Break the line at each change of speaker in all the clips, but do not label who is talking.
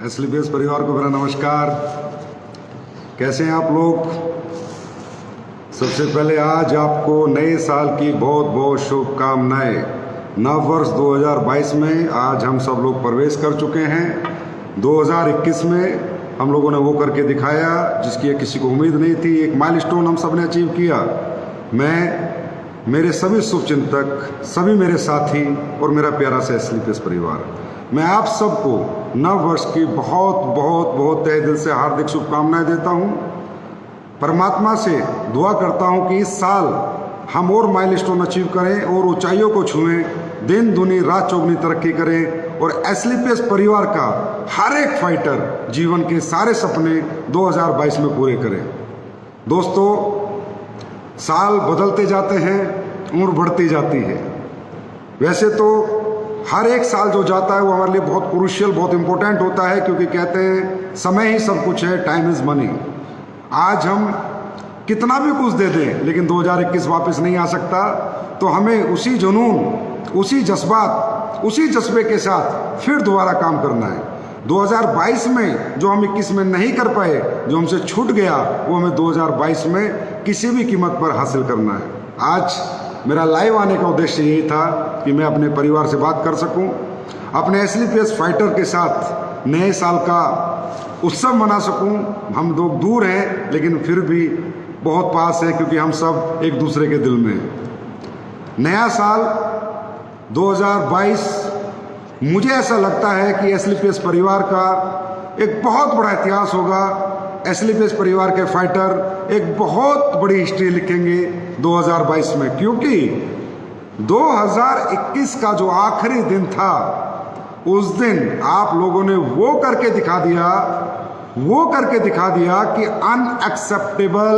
एसलीपीएस परिवार को मेरा नमस्कार। कैसे हैं आप लोग? सबसे पहले आज आपको नए साल की बहुत बहुत शुभकामनाएं। नव वर्ष 2022 में आज हम सब लोग प्रवेश कर चुके हैं। 2021 में हम लोगों ने वो करके दिखाया जिसकी किसी को उम्मीद नहीं थी। एक माइलस्टोन हम सब ने अचीव किया। मैं, मेरे सभी शुभचिंतक, सभी मेरे साथी और मेरा प्यारा सा एसलीपीएस परिवार, मैं आप सबको नव वर्ष की बहुत बहुत बहुत तहे दिल से हार्दिक शुभकामनाएं देता हूं। परमात्मा से दुआ करता हूं कि इस साल हम और माइलस्टोन अचीव करें और ऊंचाइयों को छुएं, दिन दुनी रात चौगुनी तरक्की करें और एसलीपीएस परिवार का हर एक फाइटर जीवन के सारे सपने 2022 में पूरे करें। दोस्तों, साल बदलते जाते हैं, उम्र बढ़ती जाती है। वैसे तो हर एक साल जो जाता है वो हमारे लिए बहुत क्रूशियल, बहुत इंपॉर्टेंट होता है, क्योंकि कहते हैं समय ही सब कुछ है, टाइम इज़ मनी। आज हम कितना भी कुछ दे दें लेकिन 2021 वापस नहीं आ सकता। तो हमें उसी जुनून, उसी जज्बात, उसी जज्बे के साथ फिर दोबारा काम करना है। 2022 में जो हम 21 में नहीं कर पाए, जो हमसे छूट गया, वो हमें 2022 में किसी भी कीमत पर हासिल करना है। आज मेरा लाइव आने का उद्देश्य यही था कि मैं अपने परिवार से बात कर सकूं, अपने एसलीपीएस फाइटर के साथ नए साल का उत्सव मना सकूं। हम लोग दूर हैं लेकिन फिर भी बहुत पास है, क्योंकि हम सब एक दूसरे के दिल में हैं। नया साल 2022 मुझे ऐसा लगता है कि एसलीपीएस परिवार का एक बहुत बड़ा इतिहास होगा। एसलीपीएस परिवार के फाइटर एक बहुत बड़ी हिस्ट्री लिखेंगे 2022 में, क्योंकि 2021 का जो आखिरी दिन था, उस दिन आप लोगों ने वो करके दिखा दिया कि अनएक्सेप्टेबल।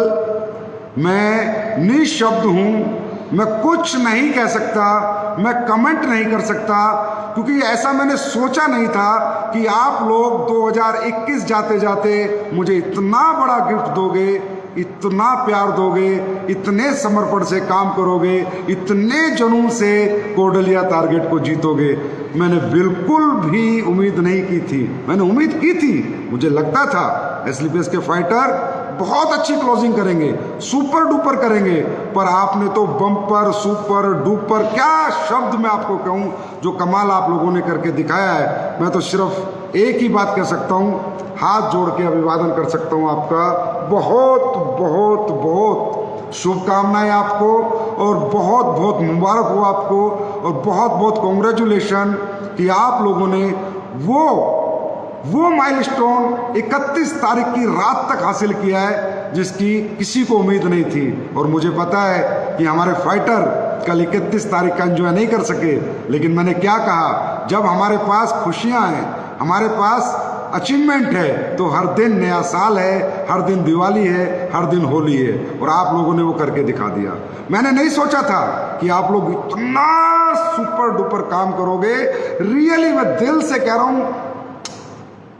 मैं निःशब्द हूं, मैं कुछ नहीं कह सकता, मैं कमेंट नहीं कर सकता, क्योंकि ऐसा मैंने सोचा नहीं था कि आप लोग 2021 जाते जाते मुझे इतना बड़ा गिफ्ट दोगे, इतना प्यार दोगे, इतने समर्पण से काम करोगे, इतने जुनून से कोडलिया टारगेट को जीतोगे। मैंने बिल्कुल भी उम्मीद नहीं की थी। मैंने उम्मीद की थी, मुझे लगता था एसलीपीएस के फाइटर बहुत अच्छी क्लोजिंग करेंगे, सुपर डुपर करेंगे, पर आपने तो बम्पर, सुपर डुपर, क्या शब्द मैं आपको कहूँ, जो कमाल आप लोगों ने करके दिखाया है। मैं तो सिर्फ एक ही बात कह सकता हूँ, हाथ जोड़ के अभिवादन कर सकता हूँ आपका। बहुत बहुत बहुत शुभकामनाएं आपको और बहुत बहुत मुबारक हो आपको और बहुत बहुत कॉन्ग्रेचुलेशन कि आप लोगों ने वो माइलस्टोन 31 तारीख की रात तक हासिल किया है जिसकी किसी को उम्मीद नहीं थी। और मुझे पता है कि हमारे फाइटर कल 31 तारीख का एंजॉय नहीं कर सके, लेकिन मैंने क्या कहा, जब हमारे पास खुशियां हैं, हमारे पास अचीवमेंट है, तो हर दिन नया साल है, हर दिन दिवाली है, हर दिन होली है। और आप लोगों ने वो करके दिखा दिया। मैंने नहीं सोचा था कि आप लोग इतना सुपर डुपर काम करोगे। रियली मैं दिल से कह रहा हूं,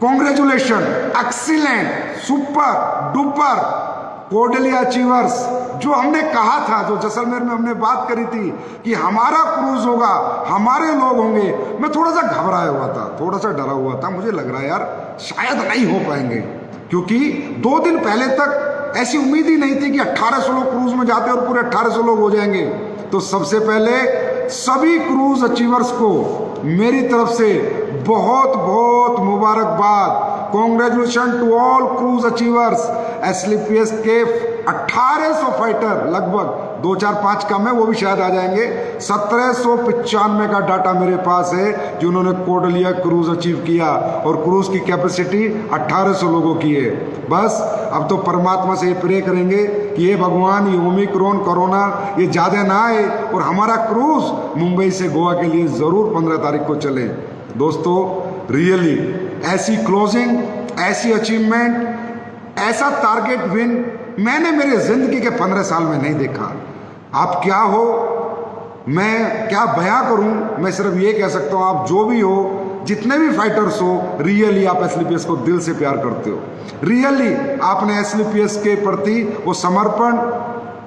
कॉन्ग्रेचुलेशन, एक्सीलेंट, सुपर डुपर कोडलिया अचीवर्स। जो हमने कहा था, जो जैसलमेर में हमने बात करी थी कि हमारा क्रूज होगा, हमारे लोग होंगे, मैं थोड़ा सा घबराया हुआ था, थोड़ा सा डरा हुआ था। मुझे लग रहा है यार शायद नहीं हो पाएंगे, क्योंकि 2 दिन पहले तक ऐसी उम्मीद ही नहीं थी कि 1800 लोग क्रूज में जाते और पूरे 1800 लोग हो जाएंगे। तो सबसे पहले सभी क्रूज अचीवर्स को मेरी तरफ से बहुत बहुत मुबारकबाद। Congratulation to all cruise achievers. एसलीपीएस के 1800 फाइटर, लगभग 2-4-5 कम है, वो भी शायद आ जाएंगे। 1795 का डाटा मेरे पास है जिन्होंने कोडलिया क्रूज अचीव किया, और क्रूज की कैपेसिटी 1800 लोगों की है। बस अब तो परमात्मा से प्रे करेंगे कि ये भगवान, ये ओमिक्रॉन कोरोना ये ज़्यादा ना आए और हमारा क्रूज मुंबई से गोवा के लिए ज़रूर 15 तारीख को चले। दोस्तों, रियली ऐसी क्लोजिंग, ऐसी अचीवमेंट, ऐसा टारगेट विन मैंने मेरे जिंदगी के 15 साल में नहीं देखा। आप क्या हो, मैं क्या बयां करूं। मैं सिर्फ ये कह सकता हूं, आप जो भी हो, जितने भी फाइटर्स हो, रियली आप एसलीपीएस को दिल से प्यार करते हो। रियली आपने एसलीपीएस के प्रति वो समर्पण,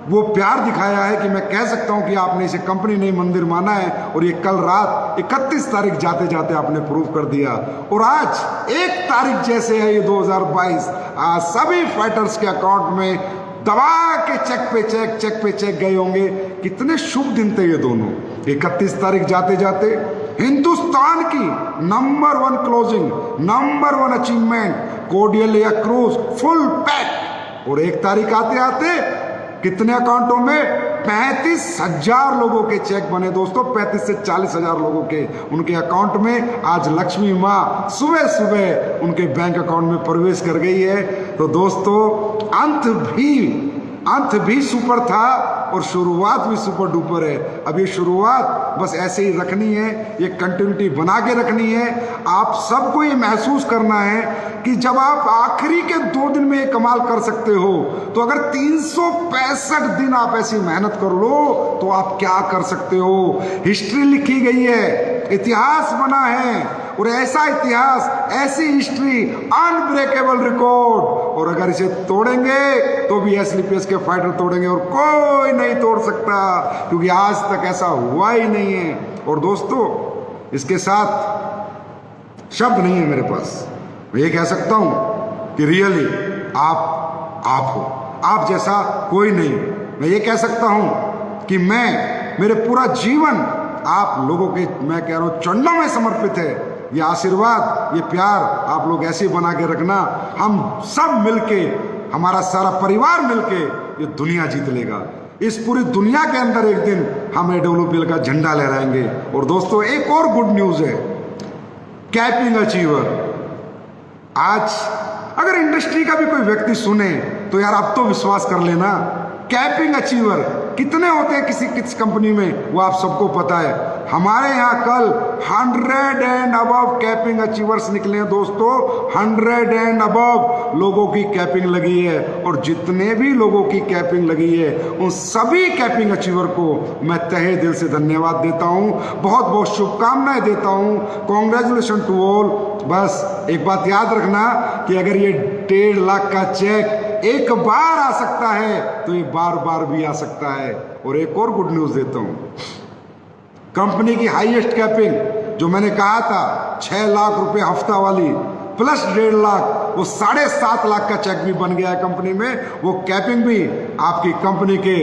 वो प्यार दिखाया है कि मैं कह सकता हूं कि आपने इसे कंपनी नहीं मंदिर माना है। और ये कल रात 31 तारीख जाते जाते आपने प्रूव कर दिया। और आज 1 तारीख जैसे है ये 2022, आज सभी फाइटर्स के अकाउंट में दबा के चेक पे चेक गए होंगे। कितने शुभ दिन थे ये दोनों। 31 तारीख जाते जाते हिंदुस्तान की number 1 closing, number 1 achievement, cordial cruise full pack. और 1 तारीख आते आते कितने अकाउंटों में 35,000 लोगों के चेक बने दोस्तों। 35 से 40,000 लोगों के उनके अकाउंट में आज लक्ष्मी माँ सुबह सुबह उनके बैंक अकाउंट में प्रवेश कर गई है। तो दोस्तों अंत भी सुपर था और शुरुआत भी सुपर डुपर है। अब ये शुरुआत बस ऐसे ही रखनी है, ये कंटिन्यूटी बना के रखनी है। आप सबको ये महसूस करना है कि जब आप आखिरी के 2 दिन में ये कमाल कर सकते हो, तो अगर 365 दिन आप ऐसी मेहनत कर लो तो आप क्या कर सकते हो। हिस्ट्री लिखी गई है, इतिहास बना है, और ऐसा इतिहास, ऐसी हिस्ट्री, अनब्रेकेबल रिकॉर्ड। और अगर इसे तोड़ेंगे तो भी एसलीपीएस के फाइटर तोड़ेंगे और कोई नहीं तोड़ सकता, क्योंकि आज तक ऐसा हुआ ही नहीं है। और दोस्तों इसके साथ शब्द नहीं है मेरे पास। मैं ये कह सकता हूं कि रियली आप हो, आप जैसा कोई नहीं। मैं ये कह सकता हूं कि मेरे पूरा जीवन आप लोगों के, मैं कह रहा हूं, चरणों में समर्पित है। ये आशीर्वाद, ये प्यार आप लोग ऐसे बना के रखना। हम सब मिलके, हमारा सारा परिवार मिलके ये दुनिया जीत लेगा। इस पूरी दुनिया के अंदर एक दिन हम AWPL का झंडा लहराएंगे। और दोस्तों एक और गुड न्यूज है, कैपिंग अचीवर। आज अगर इंडस्ट्री का भी कोई व्यक्ति सुने तो यार अब तो विश्वास कर लेना, कैपिंग अचीवर कितने होते हैं किस कंपनी में, वो आप सबको पता है। हमारे यहाँ कल 100 एंड अबव कैपिंग अचीवर्स निकले हैं दोस्तों। 100 एंड अबव लोगों की कैपिंग लगी है। और जितने भी लोगों की कैपिंग लगी है उन सभी कैपिंग अचीवर को मैं तहे दिल से धन्यवाद देता हूँ, बहुत बहुत शुभकामनाएं देता हूँ। Congratulation to all. बस एक बात याद रखना कि अगर ये 1.5 लाख का चेक एक बार आ सकता है तो ये बार बार भी आ सकता है। और एक और गुड न्यूज देता हूं, कंपनी की हाईएस्ट कैपिंग जो मैंने कहा था 6 लाख रुपए हफ्ता वाली प्लस 1.5 लाख, वो 7.5 लाख का चेक भी बन गया है कंपनी में। वो कैपिंग भी आपकी कंपनी के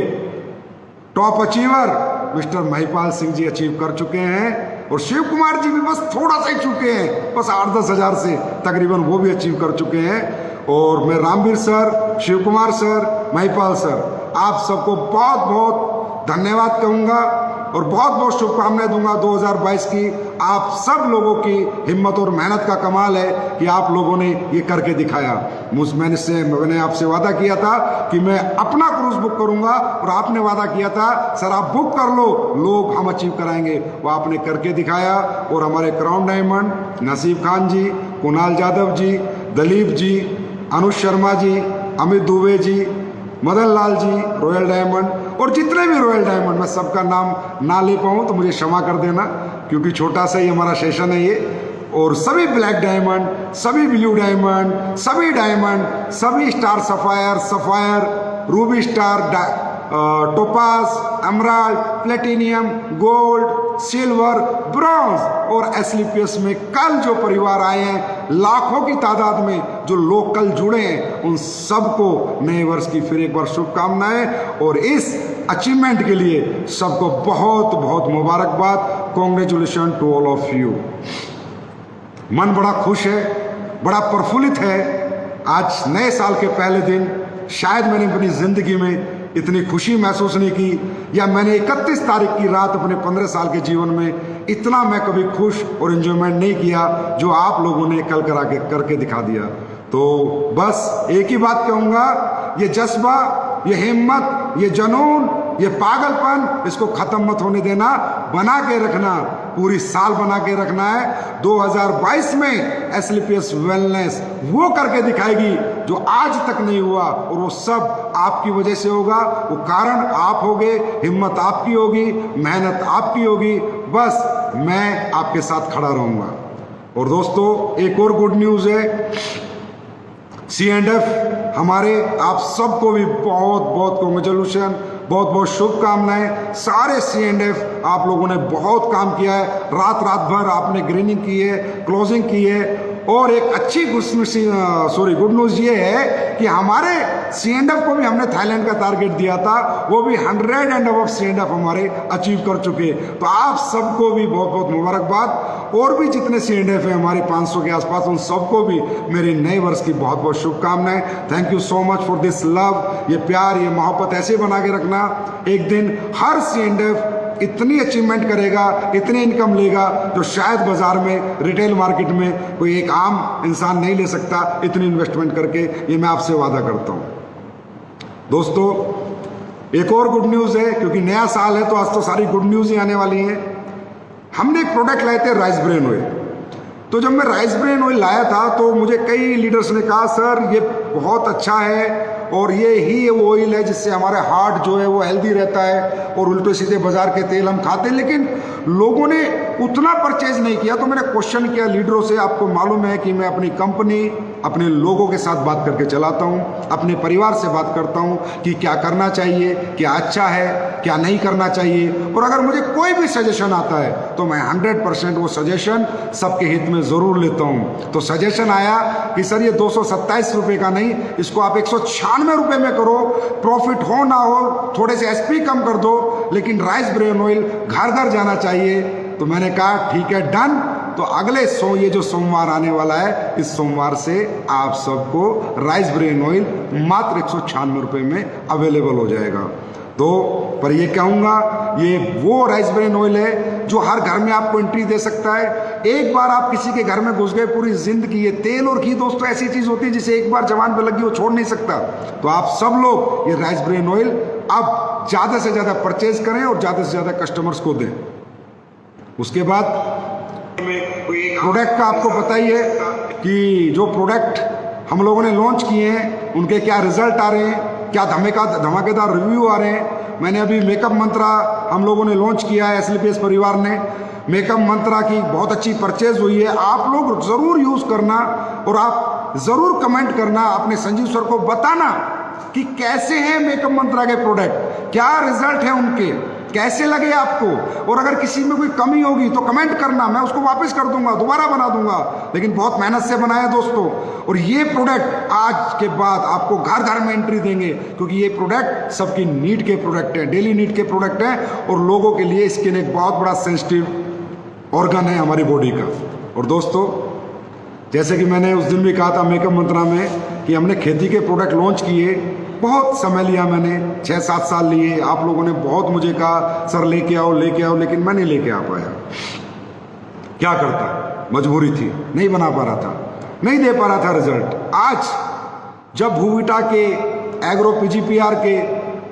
top achiever mister Mahipal Singh ji achieve कर चुके हैं। और शिव कुमार जी भी बस थोड़ा सा ही चुके हैं, बस 8-10 हजार से तकरीबन वो भी अचीव कर चुके हैं। और मैं Ramveer sir, Shiv Kumar sir, Mahipal sir, आप सबको बहुत बहुत धन्यवाद कहूँगा और बहुत बहुत शुभकामनाएं दूंगा 2022 की। आप सब लोगों की हिम्मत और मेहनत का कमाल है कि आप लोगों ने ये करके दिखाया। मैंने आपसे वादा किया था कि मैं अपना क्रूज बुक करूंगा और आपने वादा किया था सर आप बुक कर लो, लोग हम अचीव कराएंगे। वो आपने करके दिखाया। और हमारे क्राउन डायमंड, नसीब खान जी, कुणाल यादव जी, दलीप जी, अनुज शर्मा जी, अमित दुबे जी, मदन लाल जी, रॉयल डायमंड और जितने भी रॉयल डायमंड, मैं सबका नाम ना ले पाऊँ तो मुझे क्षमा कर देना, क्योंकि छोटा सा ही हमारा सेशन है ये। और सभी ब्लैक डायमंड, सभी ब्लू डायमंड, सभी star sapphire, Ruby star, topaz, emerald, platinum, gold, silver, bronze और एसलीपीएस में कल जो परिवार आए हैं लाखों की तादाद में, जो लोग कल जुड़े हैं, उन सबको नए वर्ष की फिर एक बार शुभकामनाएं। और इस अचीवमेंट के लिए सबको बहुत बहुत मुबारकबाद। Congratulation to all of you. मन बड़ा खुश है, बड़ा प्रफुल्लित है। आज नए साल के पहले दिन शायद मैंने अपनी जिंदगी में इतनी खुशी महसूस नहीं की, या मैंने 31 तारीख की रात अपने 15 साल के जीवन में इतना मैं कभी खुश और एंजॉयमेंट नहीं किया जो आप लोगों ने कल करके दिखा दिया। तो बस एक ही बात कहूँगा, ये जज्बा, ये हिम्मत, ये जुनून, ये पागलपन, इसको खत्म मत होने देना, बना के रखना, पूरी साल बना के रखना है। 2022 में एसलीपीएस वेलनेस वो करके दिखाएगी जो आज तक नहीं हुआ, और वो सब आपकी वजह से होगा। वो कारण आप होगे, हिम्मत आपकी होगी, मेहनत आपकी होगी। बस मैं आपके साथ खड़ा रहूंगा। और दोस्तों एक और गुड न्यूज है, C&F हमारे, आप सबको भी बहुत बहुत कॉन्ग्रेचुलेशन, बहुत बहुत शुभकामनाएं। सारे C&F आप लोगों ने बहुत काम किया है, रात रात भर आपने ग्रीनिंग की है, क्लोजिंग की है। और एक अच्छी गुड न्यूज़ ये है कि हमारे C&F को भी हमने थाईलैंड का टारगेट दिया था, वो भी 100 एंड अबव C&F हमारे अचीव कर चुके। तो आप सबको भी बहुत बहुत मुबारकबाद। और भी जितने C&F हैं हमारे 500 के आसपास, उन सबको भी मेरे नए वर्ष की बहुत बहुत शुभकामनाएं। Thank you so much for this love. ये प्यार, ये मोहब्बत ऐसे बना के रखना। एक दिन हर C&F इतनी अचीवमेंट करेगा, इतनी इनकम लेगा जो शायद बाजार में, रिटेल मार्केट में कोई एक आम इंसान नहीं ले सकता इतनी इन्वेस्टमेंट करके। ये मैं आपसे वादा करता हूं। दोस्तों, एक और गुड न्यूज़ है, क्योंकि नया साल है तो आज तो सारी गुड न्यूज़ ही आने वाली हैं। हमने एक प्रोडक्ट लाए थे राइस ब्रेन ऑयल। तो जब मैं राइस ब्रेन ऑयल लाया था तो मुझे कई लीडर्स ने कहा, सर ये बहुत अच्छा है और ये ही वो ऑयल है जिससे हमारे हार्ट जो है वो हेल्दी रहता है, और उल्टे सीधे बाजार के तेल हम खाते हैं। लेकिन लोगों ने उतना परचेज नहीं किया। तो मैंने क्वेश्चन किया लीडरों से। आपको मालूम है कि मैं अपनी कंपनी, अपने लोगों के साथ बात करके चलाता हूं, अपने परिवार से बात करता हूं कि क्या करना चाहिए, क्या अच्छा है, क्या नहीं करना चाहिए। और अगर मुझे कोई भी सजेशन आता है तो मैं 100% वो सजेशन सबके हित में ज़रूर लेता हूं। तो सजेशन आया कि सर ये 227 रुपये का नहीं, इसको आप 196 रुपये में करो, प्रॉफिट हो ना हो, थोड़े से SP कम कर दो, लेकिन राइस ब्रेन ऑयल घर घर जाना चाहिए। तो मैंने कहा ठीक है, डन। तो अगले ये जो सोमवार आने वाला है, इस सोमवार से आप सबको राइस ब्रेन ऑयल मात्र 196 रुपये में अवेलेबल हो जाएगा। तो पर ये कहूँगा, ये वो राइस ब्रेन ऑयल है जो हर घर में आपको एंट्री दे सकता है। एक बार आप किसी के घर में घुस गए, पूरी जिंदगी। ये तेल और घी दोस्तों ऐसी चीज़ होती है जिसे एक बार जवान पे लगी वो छोड़ नहीं सकता। तो आप सब लोग ये राइस ब्रेन ऑयल अब ज़्यादा से ज़्यादा परचेज करें और ज़्यादा से ज़्यादा कस्टमर्स को दें। उसके बाद प्रोडक्ट का आपको पता ही है कि जो प्रोडक्ट हम लोगों ने लॉन्च किए हैं उनके क्या रिजल्ट आ रहे हैं, क्या धमाकेदार रिव्यू आ रहे हैं। मैंने अभी मेकअप मंत्रा हम लोगों ने लॉन्च किया है, SLPS परिवार ने। मेकअप मंत्रा की बहुत अच्छी परचेज हुई है। आप लोग ज़रूर यूज़ करना और आप ज़रूर कमेंट करना, अपने संजीव सर को बताना कि कैसे हैं मेकअप मंत्रा के प्रोडक्ट, क्या रिजल्ट है उनके, कैसे लगे आपको। और अगर किसी में कोई कमी होगी तो कमेंट करना, मैं उसको वापस कर दूंगा, दोबारा बना दूंगा। लेकिन बहुत मेहनत से बनाया दोस्तों। और ये प्रोडक्ट आज के बाद आपको घर घर में एंट्री देंगे, क्योंकि ये प्रोडक्ट सबकी नीड के प्रोडक्ट हैं, डेली नीड के प्रोडक्ट हैं। और लोगों के लिए स्किन एक बहुत बड़ा सेंसिटिव ऑर्गन है हमारी बॉडी का। और दोस्तों, जैसे कि मैंने उस दिन भी कहा था मेकअप मंत्रा में कि हमने खेती के प्रोडक्ट लॉन्च किए, बहुत समय लिया, मैंने 6-7 साल लिए। आप लोगों ने बहुत मुझे कहा सर लेके आओ, लेकिन मैं नहीं लेके आ पाया। क्या करता, मजबूरी थी, नहीं बना पा रहा था, नहीं दे पा रहा था रिजल्ट। आज जब भूविटा के, एग्रो PGPR के,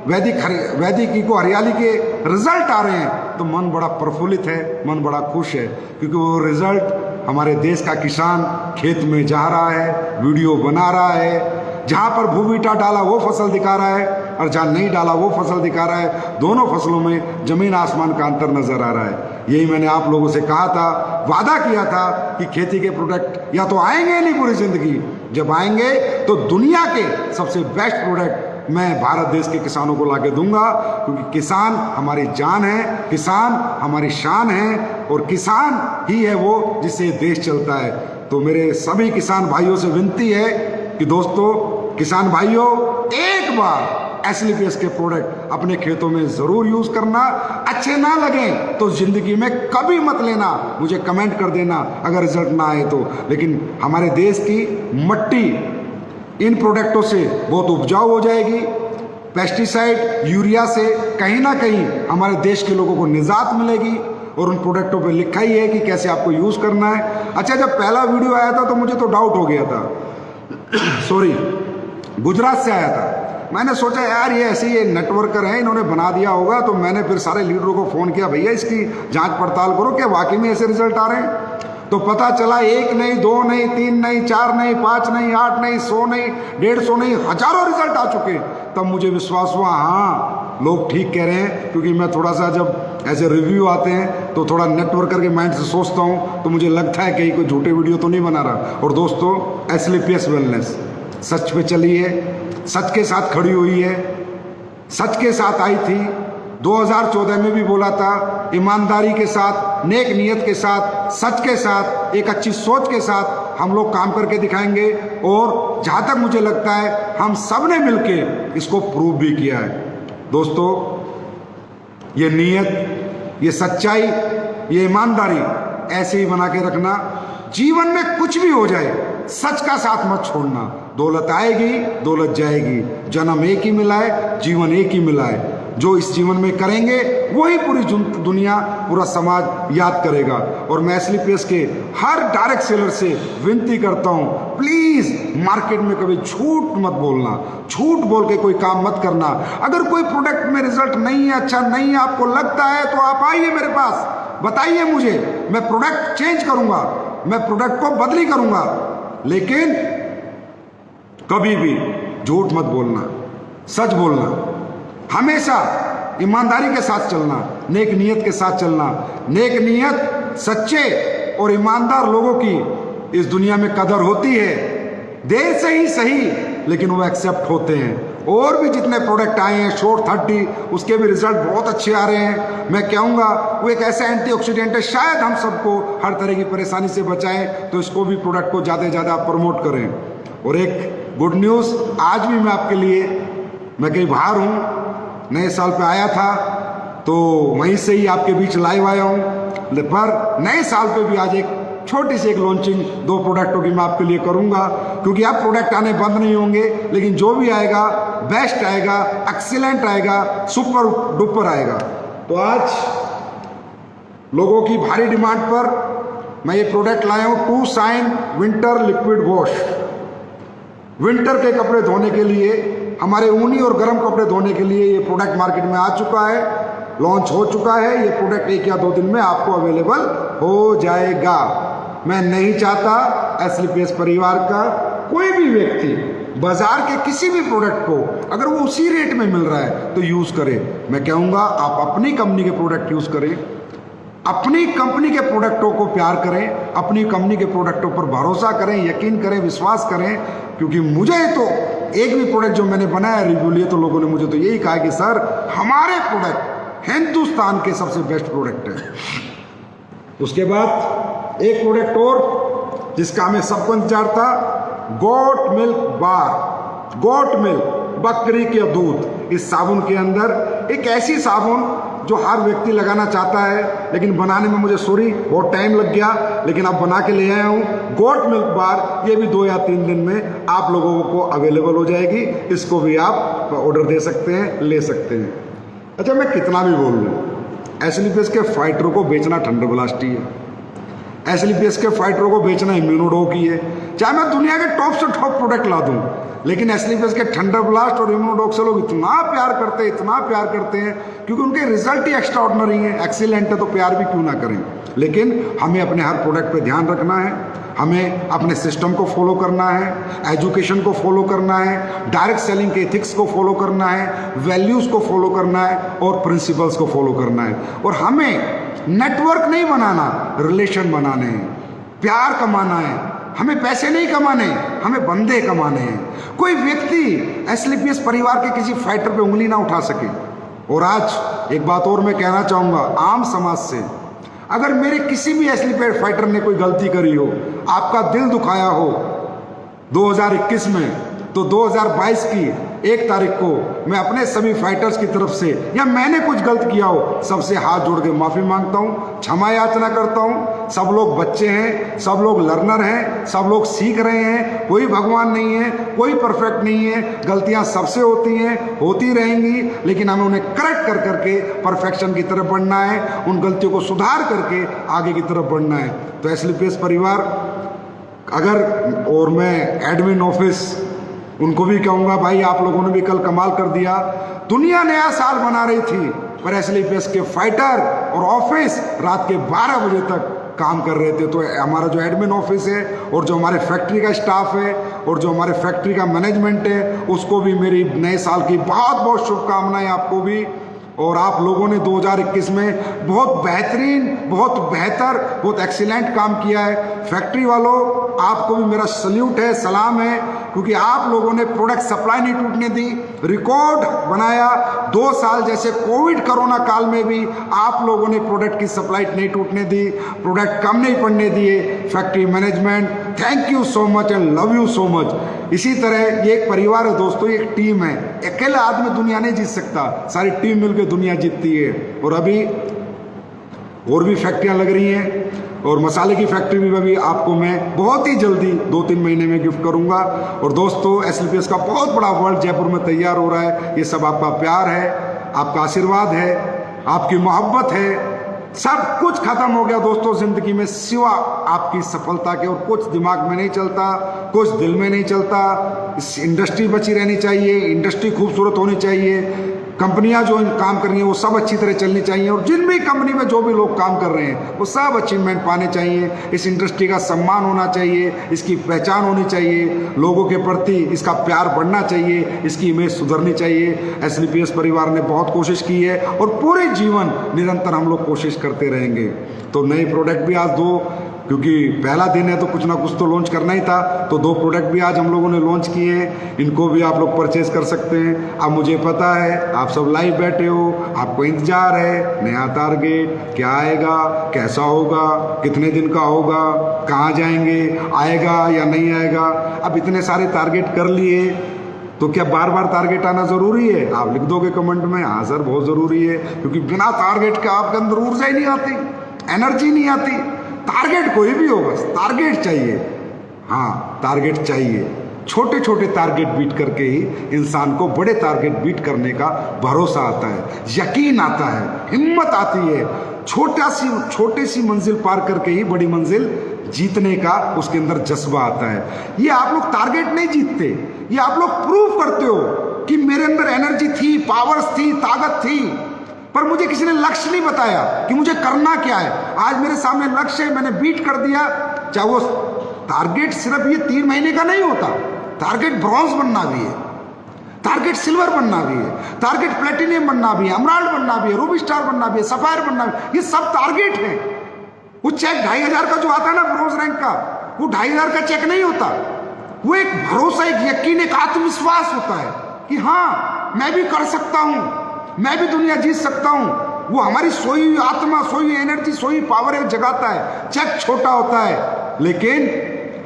वैदिक इको हरियाली के रिजल्ट आ रहे हैं तो मन बड़ा प्रफुल्लित है, मन बड़ा खुश है। क्योंकि वो रिजल्ट हमारे देश का किसान खेत में जा रहा है, वीडियो बना रहा है, जहाँ पर भूविटा डाला वो फसल दिखा रहा है और जहाँ नहीं डाला वो फसल दिखा रहा है। दोनों फसलों में जमीन आसमान का अंतर नजर आ रहा है। यही मैंने आप लोगों से कहा था, वादा किया था कि खेती के प्रोडक्ट या तो आएंगे नहीं पूरी जिंदगी, जब आएंगे तो दुनिया के सबसे बेस्ट प्रोडक्ट मैं भारत देश के किसानों को लाके दूंगा। क्योंकि किसान हमारी जान है, किसान हमारी शान है, और किसान ही है वो जिससे देश चलता है। तो मेरे सभी किसान भाइयों से विनती है कि दोस्तों, किसान भाइयों, एक बार SLPS के प्रोडक्ट अपने खेतों में जरूर यूज करना। अच्छे ना लगे तो जिंदगी में कभी मत लेना, मुझे कमेंट कर देना अगर रिजल्ट ना आए तो। लेकिन हमारे देश की मट्टी इन प्रोडक्टों से बहुत उपजाऊ हो जाएगी। पेस्टिसाइड, यूरिया से कहीं ना कहीं हमारे देश के लोगों को निजात मिलेगी। और उन प्रोडक्टों पे लिखा ही है कि कैसे आपको यूज़ करना है। अच्छा, जब पहला वीडियो आया था तो मुझे तो डाउट हो गया था सॉरी, गुजरात से आया था। मैंने सोचा यार ये ऐसे ये नेटवर्कर हैं, इन्होंने बना दिया होगा। तो मैंने फिर सारे लीडरों को फ़ोन किया, भैया इसकी जांच पड़ताल करो, क्या वाकई में ऐसे रिजल्ट आ रहे हैं। तो पता चला 1 नहीं, 2 नहीं, 3 नहीं, 4 नहीं, 5 नहीं, 8 नहीं, 100 नहीं, 150 नहीं, हजारों रिजल्ट आ चुके। तब मुझे विश्वास हुआ, हाँ लोग ठीक कह रहे हैं। क्योंकि मैं थोड़ा सा जब ऐसे रिव्यू आते हैं तो थोड़ा नेटवर्कर के माइंड से सोचता हूँ, तो मुझे लगता है कहीं कोई झूठे वीडियो तो नहीं बना रहा। और दोस्तों, SLPS वेलनेस सच पे चलिए, सच के साथ खड़ी हुई है, सच के साथ आई थी। 2014 में भी बोला था, ईमानदारी के साथ, नेक नीयत के साथ, सच के साथ, एक अच्छी सोच के साथ हम लोग काम करके दिखाएंगे। और जहाँ तक मुझे लगता है हम सब ने मिलके इसको प्रूव भी किया है। दोस्तों, ये नीयत, ये सच्चाई, ये ईमानदारी ऐसे ही बना के रखना। जीवन में कुछ भी हो जाए, सच का साथ मत छोड़ना। दौलत आएगी, दौलत जाएगी, जन्म एक ही मिला है, जीवन एक ही मिला है। जो इस जीवन में करेंगे वही पूरी दुनिया, पूरा समाज याद करेगा। और मैं एसलीपीएस के हर डायरेक्ट सेलर से विनती करता हूं, प्लीज मार्केट में कभी झूठ मत बोलना, झूठ बोल के कोई काम मत करना। अगर कोई प्रोडक्ट में रिजल्ट नहीं है, अच्छा नहीं है, आपको लगता है, तो आप आइए मेरे पास, बताइए मुझे, मैं प्रोडक्ट चेंज करूंगा, मैं प्रोडक्ट को बदली करूंगा। लेकिन कभी भी झूठ मत बोलना, सच बोलना, हमेशा ईमानदारी के साथ चलना, नेक नीयत के साथ चलना। नेक नीयत, सच्चे और ईमानदार लोगों की इस दुनिया में कदर होती है। देर से ही सही, लेकिन वो एक्सेप्ट होते हैं। और भी जितने प्रोडक्ट आए हैं शॉर्ट 30, उसके भी रिजल्ट बहुत अच्छे आ रहे हैं। मैं कहूँगा वो एक ऐसा एंटीऑक्सीडेंट है, शायद हम सबको हर तरह की परेशानी से बचाएं। तो इसको भी प्रोडक्ट को ज़्यादा से ज़्यादा प्रमोट करें। और एक गुड न्यूज़, आज भी मैं आपके लिए, मैं कहीं बाहर हूँ, नए साल पे आया था, तो वहीं से ही आपके बीच लाइव आया हूँ। पर नए साल पे भी आज एक छोटी सी एक लॉन्चिंग 2 प्रोडक्टों की मैं आपके लिए करूंगा, क्योंकि अब प्रोडक्ट आने बंद नहीं होंगे, लेकिन जो भी आएगा बेस्ट आएगा, एक्सीलेंट आएगा, सुपर डुपर आएगा। तो आज लोगों की भारी डिमांड पर मैं ये प्रोडक्ट लाया हूँ, टू साइन विंटर लिक्विड वॉश। विंटर के कपड़े धोने के लिए, हमारे ऊनी और गर्म कपड़े धोने के लिए ये प्रोडक्ट मार्केट में आ चुका है, लॉन्च हो चुका है। ये प्रोडक्ट 1 या 2 दिन में आपको अवेलेबल हो जाएगा। मैं नहीं चाहता एसलीपीएस परिवार का कोई भी व्यक्ति बाजार के किसी भी प्रोडक्ट को, अगर वो उसी रेट में मिल रहा है तो यूज करे। मैं कहूँगा आप अपनी कंपनी के प्रोडक्ट यूज करें, अपनी कंपनी के प्रोडक्टों को प्यार करें, अपनी कंपनी के प्रोडक्टों पर भरोसा करें, यकीन करें, विश्वास करें। क्योंकि मुझे तो एक भी प्रोडक्ट जो मैंने बनाया, रिव्यू लिए, तो लोगों ने मुझे तो यही कहा कि सर हमारे प्रोडक्ट हिंदुस्तान के सबसे बेस्ट प्रोडक्ट है। उसके बाद एक प्रोडक्ट और जिसका हमें सबको इंतजार था, goat milk bar. Goat milk, बकरी के दूध। इस साबुन के अंदर एक ऐसी साबुन जो हर व्यक्ति लगाना चाहता है, लेकिन बनाने में मुझे बहुत टाइम लग गया, लेकिन अब बना के ले आया हूँ। गोट मिल्क बार, ये भी 2 या 3 दिन में आप लोगों को अवेलेबल हो जाएगी। इसको भी आप ऑर्डर दे सकते हैं, ले सकते हैं। अच्छा, मैं कितना भी बोल लूँ, एसलीपीएस के फाइटरों को बेचना थंडर ब्लास्ट ही है। एसलीपीएस के फाइटरों को बेचना इम्यूनोडॉक ही है। चाहे मैं दुनिया के टॉप से टॉप प्रोडक्ट ला दूं, लेकिन एसलीपीएस के थंडर ब्लास्ट और इम्यूनोडॉक से लोग इतना प्यार करते हैं, इतना प्यार करते हैं, क्योंकि उनके रिजल्ट ही एक्स्ट्रा ऑर्डिनरी है, एक्सीलेंट है। तो प्यार भी क्यों ना करें। लेकिन हमें अपने हर प्रोडक्ट पे ध्यान रखना है, हमें अपने सिस्टम को फॉलो करना है, एजुकेशन को फॉलो करना है, डायरेक्ट सेलिंग के एथिक्स को फॉलो करना है, वैल्यूज़ को फॉलो करना है और प्रिंसिपल्स को फॉलो करना है। और हमें नेटवर्क नहीं बनाना, रिलेशन बनाने हैं, प्यार कमाना है। हमें पैसे नहीं कमाने, हमें बंदे कमाने हैं। कोई व्यक्ति एसलीपीएस परिवार के किसी फाइटर पे उंगली ना उठा सके। और आज एक बात और मैं कहना चाहूँगा आम समाज से, अगर मेरे किसी भी एसलीपीएस फाइटर ने कोई गलती करी हो, आपका दिल दुखाया हो 2021 में, तो 2022 की 1 तारीख को मैं अपने सभी फाइटर्स की तरफ से, या मैंने कुछ गलत किया हो, सबसे हाथ जोड़ के माफ़ी मांगता हूँ, क्षमा याचना करता हूँ। सब लोग बच्चे हैं, सब लोग लर्नर हैं, सब लोग सीख रहे हैं। कोई भगवान नहीं है, कोई परफेक्ट नहीं है। गलतियाँ सबसे होती हैं, होती रहेंगी, लेकिन हमें उन्हें करेक्ट कर करके परफेक्शन की तरफ बढ़ना है, उन गलतियों को सुधार करके आगे की तरफ बढ़ना है। तो एसलीपीएस परिवार, अगर, और मैं एडमिन ऑफिस उनको भी कहूँगा, भाई आप लोगों ने भी कल कमाल कर दिया। दुनिया नया साल मना रही थी, पर एसलीपीएस के फाइटर और ऑफिस रात के 12 बजे तक काम कर रहे थे। तो हमारा जो एडमिन ऑफिस है और जो हमारे फैक्ट्री का स्टाफ है और जो हमारे फैक्ट्री का मैनेजमेंट है, उसको भी मेरी नए साल की बहुत बहुत शुभकामनाएं आपको भी। और आप लोगों ने 2021 में बहुत बेहतरीन, बहुत बेहतर, बहुत एक्सीलेंट काम किया है। फैक्ट्री वालों, आपको भी मेरा सल्यूट है, सलाम है, क्योंकि आप लोगों ने प्रोडक्ट सप्लाई नहीं टूटने दी, रिकॉर्ड बनाया। 2 साल जैसे कोविड कोरोना काल में भी आप लोगों ने प्रोडक्ट की सप्लाई नहीं टूटने दी, प्रोडक्ट कम नहीं पड़ने दिए। Factory management, thank you so much and love you so much. इसी तरह ये एक परिवार है दोस्तों, एक टीम है, अकेला आदमी दुनिया नहीं जीत सकता, सारी टीम मिलकर दुनिया जीतती है। और अभी और भी फैक्ट्रियां लग रही हैं, और मसाले की फैक्ट्री भी अभी आपको मैं बहुत ही जल्दी 2-3 महीने में गिफ्ट करूंगा। और दोस्तों SLPS का बहुत बड़ा वर्ल्ड जयपुर में तैयार हो रहा है। ये सब आपका प्यार है, आपका आशीर्वाद है, आपकी मोहब्बत है। सब कुछ खत्म हो गया दोस्तों जिंदगी में सिवा आपकी सफलता के, और कुछ दिमाग में नहीं चलता, कुछ दिल में नहीं चलता। इस इंडस्ट्री बची रहनी चाहिए, इंडस्ट्री खूबसूरत होनी चाहिए, कंपनियां जो काम कर रही हैं वो सब अच्छी तरह चलनी चाहिए, और जिन भी कंपनी में जो भी लोग काम कर रहे हैं वो सब अचीवमेंट पाने चाहिए। इस इंडस्ट्री का सम्मान होना चाहिए, इसकी पहचान होनी चाहिए, लोगों के प्रति इसका प्यार बढ़ना चाहिए, इसकी इमेज सुधरनी चाहिए। SLPS परिवार ने बहुत कोशिश की है और पूरे जीवन निरंतर हम लोग कोशिश करते रहेंगे। तो नए प्रोडक्ट भी आज 2, क्योंकि पहला दिन है तो कुछ ना कुछ तो लॉन्च करना ही था, तो 2 प्रोडक्ट भी आज हम लोगों ने लॉन्च किए हैं। इनको भी आप लोग परचेज कर सकते हैं। अब मुझे पता है आप सब लाइव बैठे हो, आपको इंतजार है नया टारगेट क्या आएगा, कैसा होगा, कितने दिन का होगा, कहाँ जाएंगे, आएगा या नहीं आएगा। अब इतने सारे टारगेट कर लिए तो क्या बार बार टारगेट आना जरूरी है? आप लिख दोगे कमेंट में, हाँ सर बहुत जरूरी है, क्योंकि बिना टारगेट के आपके अंदर ऊर्जा ही नहीं आती, एनर्जी नहीं आती। टारगेट कोई भी हो, बस टारगेट चाहिए। हाँ टारगेट चाहिए। छोटे छोटे टारगेट बीट करके ही इंसान को बड़े टारगेट बीट करने का भरोसा आता है, यकीन आता है, हिम्मत आती है। छोटी सी मंजिल पार करके ही बड़ी मंजिल जीतने का उसके अंदर जज्बा आता है। ये आप लोग टारगेट नहीं जीतते, ये आप लोग प्रूव करते हो कि मेरे अंदर एनर्जी थी, पावर्स थी, ताकत थी, पर मुझे किसी ने लक्ष्य नहीं बताया कि मुझे करना क्या है। आज मेरे सामने लक्ष्य है, मैंने बीट कर दिया। चाहे वो टारगेट सिर्फ ये 3 महीने का नहीं होता, टारगेट ब्रॉन्ज बनना भी है, टारगेट सिल्वर बनना भी है, टारगेट प्लेटिनियम बनना भी है, एमराल्ड बनना भी है, रूबी स्टार बनना भी है, सफायर बनना भी है। ये सब टारगेट है। वो चेक 2500 का जो आता है ना ब्रॉन्ज रैंक का, वो 2500 का चेक नहीं होता। वो एक भरोसा, एक यकीन, एक आत्मविश्वास होता है कि हाँ मैं भी कर सकता हूं, मैं भी दुनिया जीत सकता हूं। वो हमारी सोई हुई आत्मा, सोई हुई एनर्जी, सोई हुई पावर है, जगाता है। चेक छोटा होता है लेकिन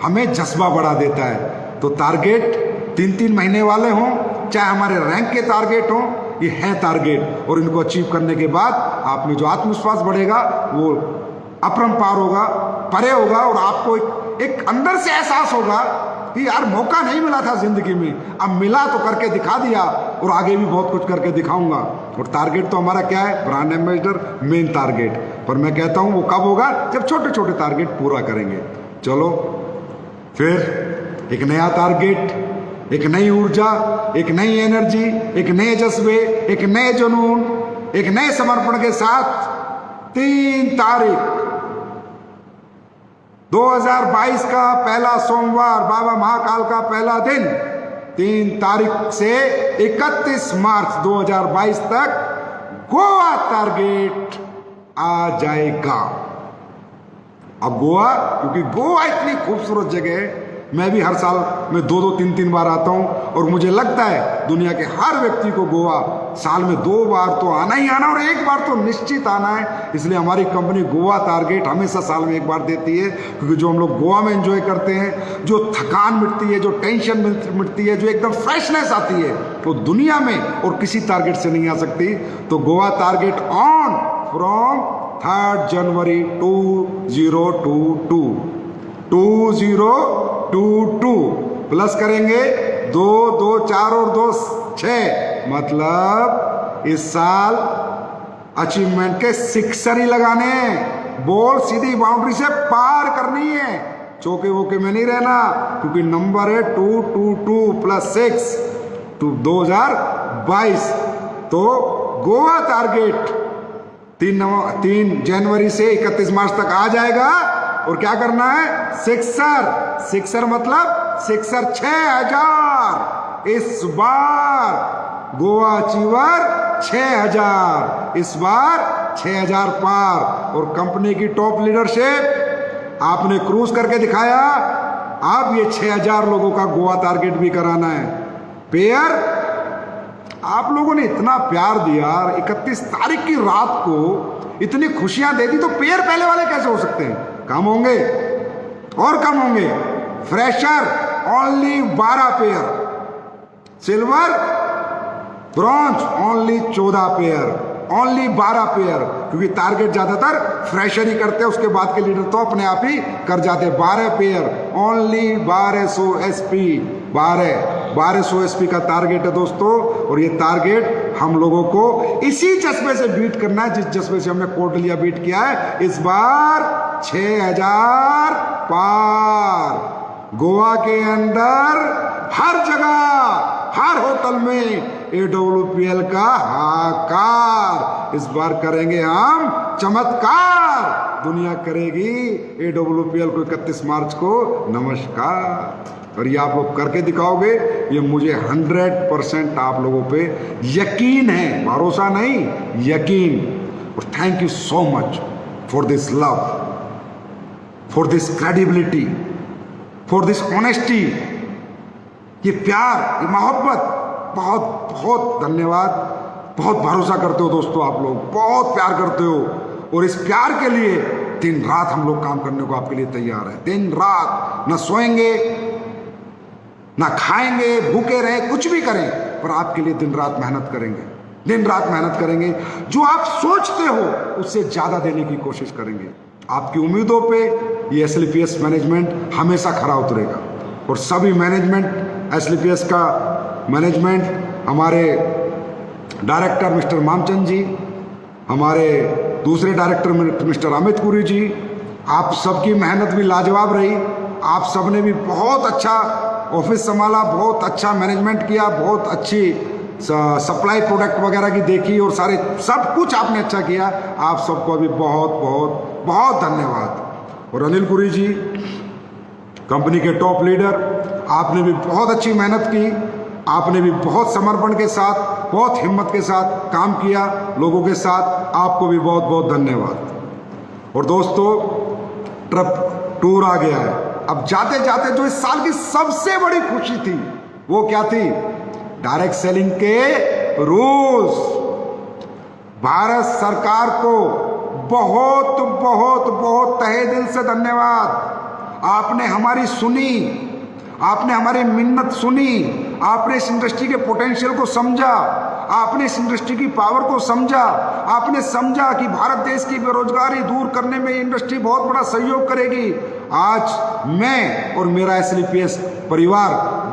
हमें जज्बा बढ़ा देता है। तो टारगेट 3-3 महीने वाले हों, चाहे हमारे रैंक के टारगेट हों, ये है टारगेट। और इनको अचीव करने के बाद आप में जो आत्मविश्वास बढ़ेगा वो अपरंपार होगा, परे होगा, और आपको एक अंदर से एहसास होगा कि यार मौका नहीं मिला था जिंदगी में, अब मिला तो करके दिखा दिया, और आगे भी बहुत कुछ करके दिखाऊंगा। और टारगेट तो हमारा क्या है? Brand ambassador, main target. पर मैं कहता हूं वो कब होगा? जब छोटे छोटे टारगेट पूरा करेंगे। चलो फिर एक नया टारगेट, एक नई ऊर्जा, एक नई एनर्जी, एक नए जज्बे, एक नए जुनून, एक नए समर्पण के साथ 3 तारीख 2022 का पहला सोमवार, बाबा महाकाल का पहला दिन, 3 तारीख से 31 मार्च 2022 तक गोवा टारगेट आ जाएगा। अब गोवा, क्योंकि गोवा इतनी खूबसूरत जगह है, मैं भी हर साल में 2-2, 3-3 बार आता हूं, और मुझे लगता है दुनिया के हर व्यक्ति को गोवा साल में 2 बार तो आना ही आना, और 1 बार तो निश्चित आना है। इसलिए हमारी कंपनी गोवा टारगेट हमेशा साल में 1 बार देती है, क्योंकि जो हम लोग गोवा में एंजॉय करते हैं, जो थकान मिटती है, जो टेंशन मिटती है, जो एकदम फ्रेशनेस आती है, तो दुनिया में और किसी टारगेट से नहीं आ सकती। तो Goa target on from 3 January 2022 plus करेंगे 2, 2, 4 और 2, 6, मतलब इस साल अचीवमेंट के 6 ही लगाने हैं। बॉल सीधी बाउंड्री से पार करनी है, चौके वोके में नहीं रहना, क्योंकि नंबर है 222 + 6 2022। तो गोवा टारगेट 3 जनवरी से 31 मार्च तक आ जाएगा। और क्या करना है? सिक्सर मतलब 6000। इस बार गोवा अचीवर 6000, इस बार 6000 पार। और कंपनी की टॉप लीडरशिप आपने क्रूज करके दिखाया, अब ये 6000 लोगों का गोवा टारगेट भी कराना है। पेयर, आप लोगों ने इतना प्यार दिया, 31 तारीख की रात को इतनी खुशियां दे दी, तो पेयर पहले वाले कैसे हो सकते हैं? कम होंगे और कम होंगे। Fresher only 12 pair, silver bronze only 14 pair, only 12 pair, क्योंकि टारगेट ज्यादातर फ्रेशर ही करते हैं, उसके बाद के लीडर तो अपने आप ही कर जाते हैं। 12 पेयर, ओनली 1200 एसपी, 1200 एसपी का टारगेट है दोस्तों। और ये टारगेट हम लोगों को इसी जज्बे से बीट करना है, जिस जज्बे से हमने कोटलिया बीट किया है। इस बार 6000 पार। गोवा के अंदर हर जगह, हर होटल में AWPL का हाकार। इस बार करेंगे हम चमत्कार, दुनिया करेगी AWPL को 31 मार्च को नमस्कार। और ये आप लोग करके दिखाओगे, ये मुझे 100% आप लोगों पे यकीन है, भरोसा नहीं, यकीन। और thank you so much for this love, for this credibility, for this honesty, ये प्यार, ये मोहब्बत, बहुत बहुत धन्यवाद। बहुत भरोसा करते हो दोस्तों, आप लोग बहुत प्यार करते हो, और इस प्यार के लिए दिन रात हम लोग काम करने को आपके लिए तैयार है। दिन रात, ना सोएंगे ना खाएंगे, भूखे रहे, कुछ भी करें, पर आपके लिए दिन रात मेहनत करेंगे, दिन रात मेहनत करेंगे। जो आप सोचते हो उससे ज्यादा देने की कोशिश करेंगे। आपकी उम्मीदों पे ये SLPS मैनेजमेंट हमेशा खरा उतरेगा। और सभी मैनेजमेंट, SLPS का मैनेजमेंट, हमारे डायरेक्टर मिस्टर मामचंद जी, हमारे दूसरे डायरेक्टर मिस्टर अमित पुरी जी, आप सबकी मेहनत भी लाजवाब रही। आप सबने भी बहुत अच्छा ऑफिस संभाला, बहुत अच्छा मैनेजमेंट किया, बहुत अच्छी सप्लाई प्रोडक्ट वगैरह की देखी, और सारे सब कुछ आपने अच्छा किया। आप सबको भी बहुत बहुत बहुत धन्यवाद। और अनिल पुरी जी, कंपनी के टॉप लीडर, आपने भी बहुत अच्छी मेहनत की, आपने भी बहुत समर्पण के साथ, बहुत हिम्मत के साथ काम किया लोगों के साथ। आपको भी बहुत बहुत धन्यवाद। और दोस्तों, ट्रिप टूर आ गया है। अब जाते जाते जो इस साल की सबसे बड़ी खुशी थी वो क्या थी? डायरेक्ट सेलिंग के रूल्स। भारत सरकार को बहुत बहुत बहुत तहे दिल से धन्यवाद। आपने हमारी सुनी, आपने हमारी मिन्नत सुनी, आपने इस इंडस्ट्री के पोटेंशियल को समझा, आपने इस इंडस्ट्री की पावर को समझा, आपने समझा कि भारत देश की बेरोजगारी दूर करने में इंडस्ट्री बहुत बड़ा सहयोग करेगी। आज मैं और मेरा SLPS परिवार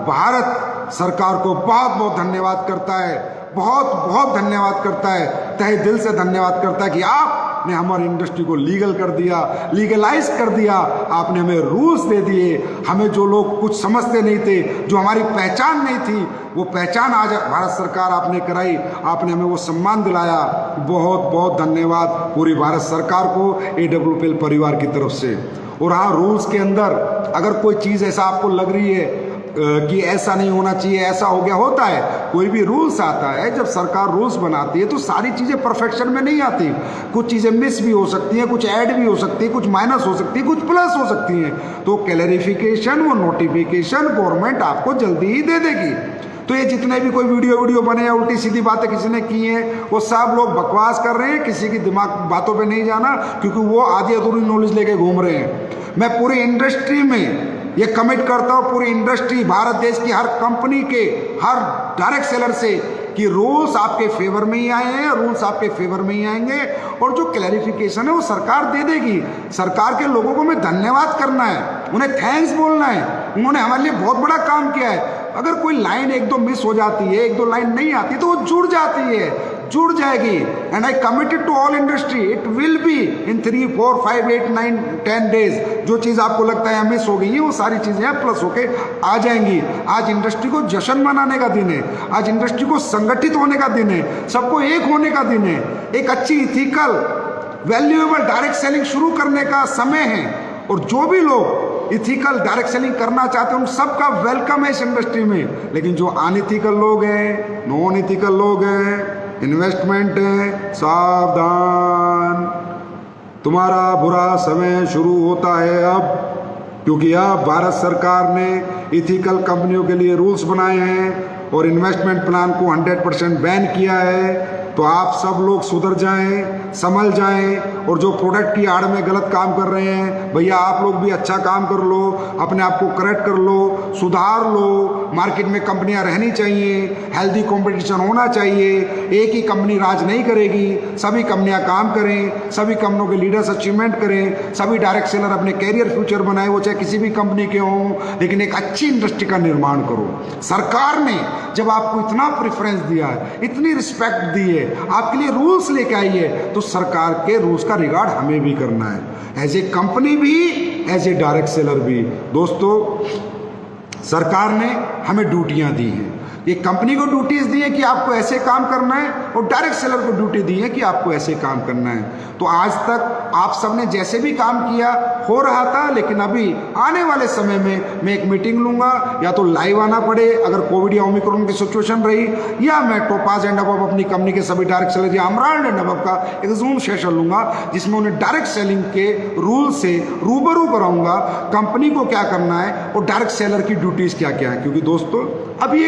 भारत सरकार को बहुत बहुत धन्यवाद करता है, बहुत बहुत धन्यवाद करता है, तहे दिल से धन्यवाद करता है कि आपने हमारी इंडस्ट्री को लीगल कर दिया, लीगलाइज कर दिया, आपने हमें रूल्स दे दिए। हमें जो लोग कुछ समझते नहीं थे, जो हमारी पहचान नहीं थी, वो पहचान आज भारत सरकार आपने कराई, आपने हमें वो सम्मान दिलाया। बहुत बहुत धन्यवाद पूरी भारत सरकार को, AWPL परिवार की तरफ से। और हाँ, रूल्स के अंदर अगर कोई चीज़ ऐसा आपको लग रही है कि ऐसा नहीं होना चाहिए, ऐसा हो गया, होता है, कोई भी रूल्स आता है, जब सरकार रूल्स बनाती है तो सारी चीज़ें परफेक्शन में नहीं आती। कुछ चीज़ें मिस भी हो सकती हैं, कुछ ऐड भी हो सकती है, कुछ माइनस हो सकती है, कुछ प्लस हो सकती हैं। तो क्लैरिफिकेशन, वो नोटिफिकेशन गवर्नमेंट आपको जल्दी ही दे देगी। तो ये जितने भी कोई वीडियो बने या उल्टी सीधी बातें किसी ने की हैं, वो सब लोग बकवास कर रहे हैं, किसी की दिमाग बातों पे नहीं जाना, क्योंकि वो आधी अधूरी नॉलेज लेके घूम रहे हैं। मैं पूरी इंडस्ट्री में ये कमिट करता हूँ, पूरी इंडस्ट्री, भारत देश की हर कंपनी के, हर डायरेक्ट सेलर से, कि रूल्स आपके फेवर में ही आए हैं, रूल्स आपके फेवर में ही आएंगे। और जो क्लैरिफिकेशन है वो सरकार दे देगी। सरकार के लोगों को मैं धन्यवाद करना है, उन्हें थैंक्स बोलना है, उन्होंने हमारे लिए बहुत बड़ा काम किया है। अगर कोई लाइन एक दो मिस हो जाती है, एक दो लाइन नहीं आती, तो वो जुड़ जाती है, जुड़ जाएगी। And I committed to all industry, it will be in 3, 4, 5, 8, 9, 10 days. जो चीज़ आपको लगता है मिस हो गई है, वो सारी चीज़ें प्लस होके आ जाएंगी। आज इंडस्ट्री को जश्न मनाने का दिन है, आज इंडस्ट्री को संगठित होने का दिन है, सबको एक होने का दिन है। एक अच्छी इथिकल वैल्यूएबल डायरेक्ट सेलिंग शुरू करने का समय है। और जो भी लोग इथिकल डायरेक्ट सेलिंग करना चाहते हैं, उन सबका वेलकम है इस इंडस्ट्री में। लेकिन जो अनइथिकल लोग हैं, नॉन इथिकल लोग हैं, इन्वेस्टमेंट है, सावधान, तुम्हारा बुरा समय शुरू होता है अब, क्योंकि अब भारत सरकार ने इथिकल कंपनियों के लिए रूल्स बनाए हैं और इन्वेस्टमेंट प्लान को 100% बैन किया है। तो आप सब लोग सुधर जाएं, संभल जाएं, और जो प्रोडक्ट की आड़ में गलत काम कर रहे हैं भैया आप लोग भी अच्छा काम कर लो, अपने आप को करेक्ट कर लो, सुधार लो। मार्केट में कंपनियां रहनी चाहिए, हेल्दी कंपटीशन होना चाहिए, एक ही कंपनी राज नहीं करेगी, सभी कंपनियां काम करें, सभी कंपनियों के लीडर्स अचीवमेंट करें, सभी डायरेक्ट सेलर अपने कैरियर फ्यूचर बनाए, वो चाहे किसी भी कंपनी के हों, लेकिन एक अच्छी इंडस्ट्री का निर्माण करो। सरकार ने जब आपको इतना प्रेफरेंस दिया है, इतनी रिस्पेक्ट दी है, आपके लिए रूल्स लेके आई है, तो सरकार के रूल्स का रिगार्ड हमें भी करना है, एज ए कंपनी भी, एज ए डायरेक्ट सेलर भी। दोस्तों, सरकार ने हमें ड्यूटियां दी हैं, ये कंपनी को ड्यूटीज दी है कि आपको ऐसे काम करना है, और डायरेक्ट सेलर को ड्यूटी दी है कि आपको ऐसे काम करना है। तो आज तक आप सबने जैसे भी काम किया हो रहा था, लेकिन अभी आने वाले समय में मैं एक मीटिंग लूंगा, या तो लाइव आना पड़े अगर कोविड या ओमिक्रॉन की सिचुएशन रही, या मैं टोपाज एंड अबव अपनी कंपनी के सभी डायरेक्ट सेलर या अमरान एंड अबव का एक जूम सेशन लूंगा, जिसमें उन्हें डायरेक्ट सेलिंग के रूल से रूबरू कराऊंगा, कंपनी को क्या करना है और डायरेक्ट सेलर की ड्यूटीज क्या क्या है। क्योंकि दोस्तों, अभी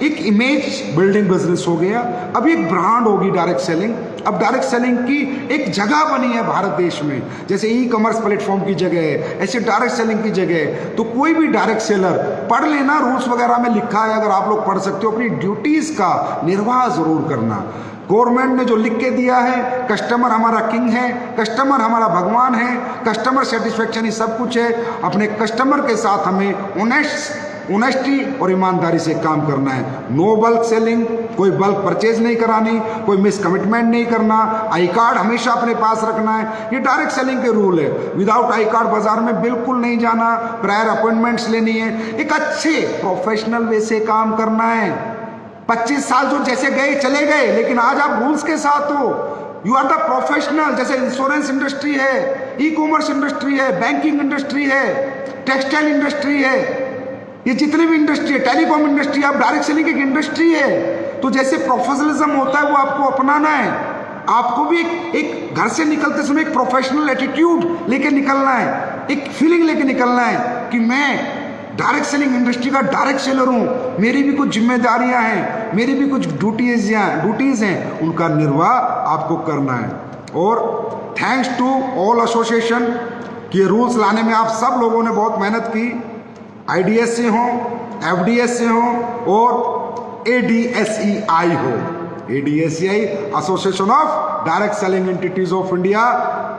एक इमेज बिल्डिंग बिजनेस हो गया, अब एक ब्रांड होगी डायरेक्ट सेलिंग। अब डायरेक्ट सेलिंग की एक जगह बनी है भारत देश में, जैसे ई कॉमर्स प्लेटफॉर्म की जगह है, ऐसे डायरेक्ट सेलिंग की जगह है। तो कोई भी डायरेक्ट सेलर पढ़ लेना, रूल्स वगैरह में लिखा है, अगर आप लोग पढ़ सकते हो, अपनी ड्यूटीज का निर्वाह जरूर करना। गवर्नमेंट ने जो लिख के दिया है, कस्टमर हमारा किंग है, कस्टमर हमारा भगवान है, कस्टमर सेटिस्फेक्शन ही सब कुछ है। अपने कस्टमर के साथ हमें ऑनेस्टी और ईमानदारी से काम करना है। नो बल्क सेलिंग, कोई बल्क परचेज नहीं करानी, कोई मिस कमिटमेंट नहीं करना, आई कार्ड हमेशा अपने पास रखना है, ये डायरेक्ट सेलिंग के रूल है। विदाउट आई कार्ड बाजार में बिल्कुल नहीं जाना, प्रायर अपॉइंटमेंट्स लेनी है, एक अच्छे प्रोफेशनल वे से काम करना है। 25 साल जो जैसे गए चले गए, लेकिन आज आप रूल्स के साथ हो, यू आर द प्रोफेशनल। जैसे इंश्योरेंस इंडस्ट्री है, ई कॉमर्स इंडस्ट्री है, बैंकिंग इंडस्ट्री है, टेक्सटाइल इंडस्ट्री है, ये जितनी भी इंडस्ट्री है, टेलीकॉम इंडस्ट्री, अब डायरेक्ट सेलिंग एक इंडस्ट्री है। तो जैसे प्रोफेशनलिज्म होता है वो आपको अपनाना है, आपको भी एक घर से निकलते समय एक प्रोफेशनल एटीट्यूड लेके निकलना है, एक फीलिंग लेके निकलना है कि मैं डायरेक्ट सेलिंग इंडस्ट्री का डायरेक्ट सेलर हूँ, मेरी भी कुछ जिम्मेदारियां हैं, मेरी भी कुछ ड्यूटीज हैं, उनका निर्वाह आपको करना है। और थैंक्स टू ऑल एसोसिएशन कि रूल्स लाने में आप सब लोगों ने बहुत मेहनत की, IDS से हो, FDS से हो और ADSEI हो, ADSEI association of direct selling entities of India,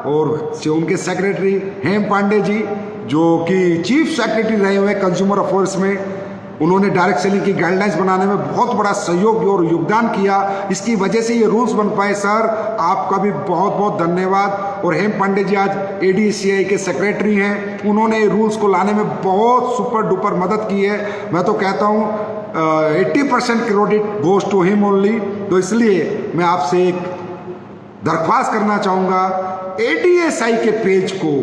और उनके सेक्रेटरी हेम पांडे जी, जो कि चीफ सेक्रेटरी रहे हुए कंज्यूमर अफेयर्स में, उन्होंने डायरेक्ट सेलिंग की गाइडलाइंस बनाने में बहुत बड़ा सहयोग और योगदान किया। इसकी वजह से ये रूल्स बन पाए। सर, आपका भी बहुत बहुत धन्यवाद। और हेम पांडे जी आज ADSEI के सेक्रेटरी हैं, उन्होंने रूल्स को लाने में बहुत सुपर डुपर मदद की है। मैं तो कहता हूँ 80% credit goes to him only. तो इसलिए मैं आपसे एक दरख्वास्त करना चाहूँगा, ADSI के पेज को,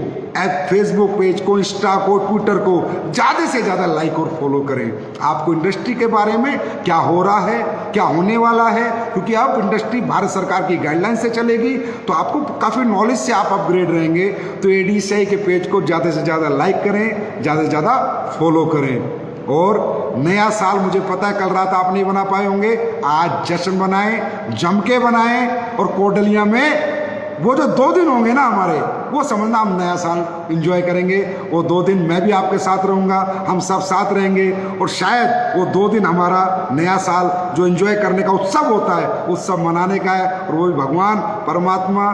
फेसबुक पेज को, इंस्टा को, ट्विटर को ज़्यादा से ज़्यादा लाइक और फॉलो करें। आपको इंडस्ट्री के बारे में क्या हो रहा है, क्या होने वाला है, क्योंकि अब इंडस्ट्री भारत सरकार की गाइडलाइन से चलेगी, तो आपको काफ़ी नॉलेज से आप अपग्रेड रहेंगे। तो ADSI के पेज को ज़्यादा से ज़्यादा लाइक करें, ज़्यादा से ज़्यादा फॉलो करें। और नया साल मुझे पता है कल रात आप नहीं बना पाए होंगे, आज जश्न बनाएं, जम के बनाएं, और कोटलिया में वो जो 2 दिन होंगे ना हमारे, वो समझना हम नया साल एंजॉय करेंगे। वो 2 दिन मैं भी आपके साथ रहूँगा, हम सब साथ रहेंगे, और शायद वो 2 दिन हमारा नया साल जो एंजॉय करने का उत्सव होता है, उत्सव मनाने का है। और वो भी भगवान परमात्मा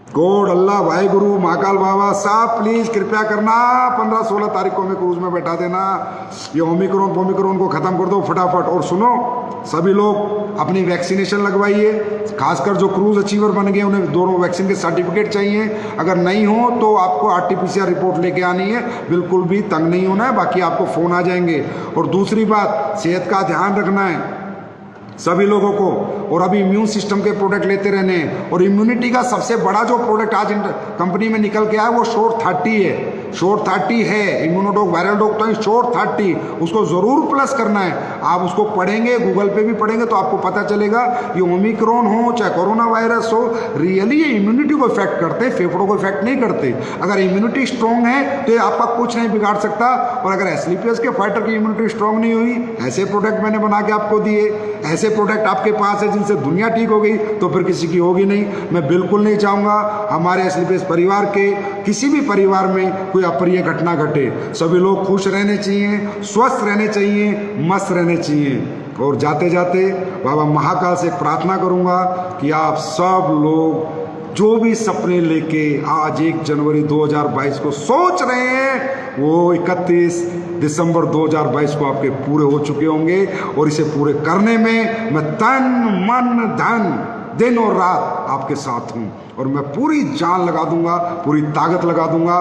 गॉड, अल्लाह, वाहेगुरु, महाकाल बाबा साहब प्लीज़ कृपया करना 15-16 तारीख को हमें क्रूज में बैठा देना। ये ओमिक्रॉन को ख़त्म कर दो फटाफट। और सुनो, सभी लोग अपनी वैक्सीनेशन लगवाइए, खासकर जो क्रूज अचीवर बन गए उन्हें दोनों वैक्सीन के सर्टिफिकेट चाहिए। अगर नहीं हो तो आपको RT-PCR रिपोर्ट लेके आनी है, बिल्कुल भी तंग नहीं होना है, बाकी आपको फ़ोन आ जाएंगे। और दूसरी बात, सेहत का ध्यान रखना है सभी लोगों को, और अभी इम्यून सिस्टम के प्रोडक्ट लेते रहने हैं। और इम्यूनिटी का सबसे बड़ा जो प्रोडक्ट आज कंपनी में निकल के आया वो Short 30 है। शॉर्ट 30 है, इम्यूनोडॉक वायरल डॉग तो शॉर्ट 30, उसको ज़रूर प्लस करना है। आप उसको पढ़ेंगे, गूगल पे भी पढ़ेंगे तो आपको पता चलेगा ये ओमिक्रॉन हो चाहे कोरोना वायरस हो, रियली ये इम्यूनिटी को इफेक्ट करते हैं, फेफड़ों को इफेक्ट नहीं करते। अगर इम्यूनिटी स्ट्रॉन्ग है तो ये आपका कुछ नहीं बिगाड़ सकता। और अगर एस्क्लेपियस के फाइटर की इम्यूनिटी स्ट्रॉन्ग नहीं हुई, ऐसे प्रोडक्ट मैंने बना के आपको दिए, ऐसे प्रोडक्ट आपके पास है जिनसे दुनिया ठीक हो गई, तो फिर किसी की होगी नहीं। मैं बिल्कुल नहीं चाहूँगा हमारे एस्क्लेपियस परिवार के किसी भी परिवार में कोई अप्रिय घटना घटे। सभी लोग खुश रहने चाहिए, स्वस्थ रहने चाहिए, मस्त रहने चाहिए। और जाते जाते बाबा महाकाल से प्रार्थना करूँगा कि आप सब लोग जो भी सपने लेके आज 1 जनवरी 2022 को सोच रहे हैं वो 31 दिसंबर 2022 को आपके पूरे हो चुके होंगे। और इसे पूरे करने में मैं तन मन धन दिन और रात आपके साथ हूँ और मैं पूरी जान लगा दूंगा, पूरी ताकत लगा दूंगा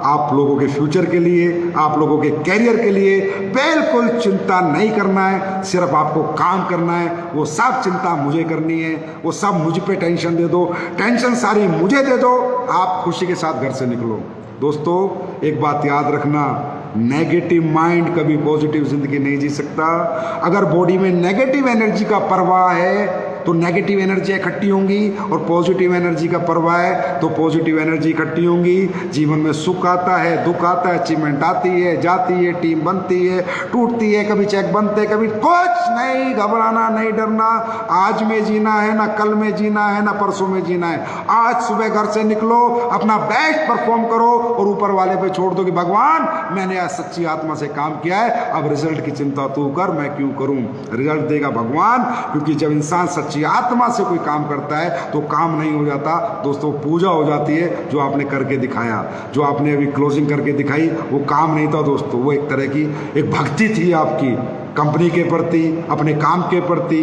आप लोगों के फ्यूचर के लिए, आप लोगों के कैरियर के लिए। बिल्कुल चिंता नहीं करना है, सिर्फ आपको काम करना है। वो सब चिंता मुझे करनी है, वो सब मुझ पे टेंशन दे दो, टेंशन सारी मुझे दे दो, आप खुशी के साथ घर से निकलो। दोस्तों एक बात याद रखना, नेगेटिव माइंड कभी पॉजिटिव जिंदगी नहीं जी सकता। अगर बॉडी में नेगेटिव एनर्जी का प्रवाह है तो नेगेटिव एनर्जी इकट्ठी होंगी, और पॉजिटिव एनर्जी का प्रवाह है तो पॉजिटिव एनर्जी इकट्ठी होंगी। जीवन में सुख आता है, दुख आता है, अचीवमेंट आती है, जाती है, टीम बनती है, टूटती है, कभी चेक बनते, कभी कुछ नहीं। घबराना नहीं, डरना। आज में जीना है, ना कल में जीना है, ना परसों में जीना है। आज सुबह घर से निकलो, अपना बेस्ट परफॉर्म करो और ऊपर वाले पे छोड़ दो कि भगवान मैंने आज सच्ची आत्मा से काम किया है, अब रिजल्ट की चिंता तू कर, मैं क्यों करूं। रिजल्ट देगा भगवान, क्योंकि जब इंसान सच्ची आत्मा से कोई काम करता है तो काम नहीं हो जाता दोस्तों, पूजा हो जाती है। जो आपने करके दिखाया, जो आपने अभी क्लोजिंग करके दिखाई, वो काम नहीं था दोस्तों, वो एक तरह की एक भक्ति थी आपकी कंपनी के प्रति, अपने काम के प्रति,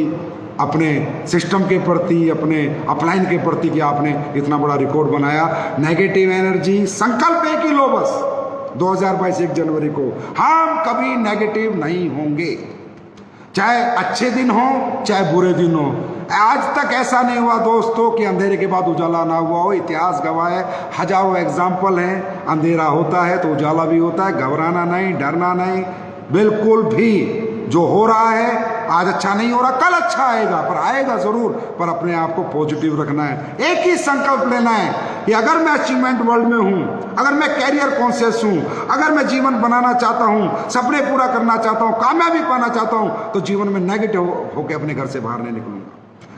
अपने सिस्टम के प्रति, अपने अपलाइन के प्रति कि आपने इतना बड़ा रिकॉर्ड बनाया। नेगेटिव एनर्जी संकल्प एक ही लो बस, 2022 1 जनवरी को हम कभी नेगेटिव नहीं होंगे, चाहे अच्छे दिन हो चाहे बुरे दिन हो। आज तक ऐसा नहीं हुआ दोस्तों कि अंधेरे के बाद उजाला ना हुआ हो। इतिहास गवाह है, हजारों एग्जाम्पल हैं, अंधेरा होता है तो उजाला भी होता है। घबराना नहीं, डरना नहीं, बिल्कुल भी। जो हो रहा है आज अच्छा नहीं हो रहा, कल अच्छा आएगा, पर आएगा जरूर। पर अपने आप को पॉजिटिव रखना है, एक ही संकल्प लेना है कि अगर मैं अचीवमेंट वर्ल्ड में हूं, अगर मैं कैरियर कॉन्शियस हूं, अगर मैं जीवन बनाना चाहता हूं, सपने पूरा करना चाहता हूं, कामयाबी पाना चाहता हूं, तो जीवन में नेगेटिव होकर अपने घर से बाहर नहीं निकलूंगा,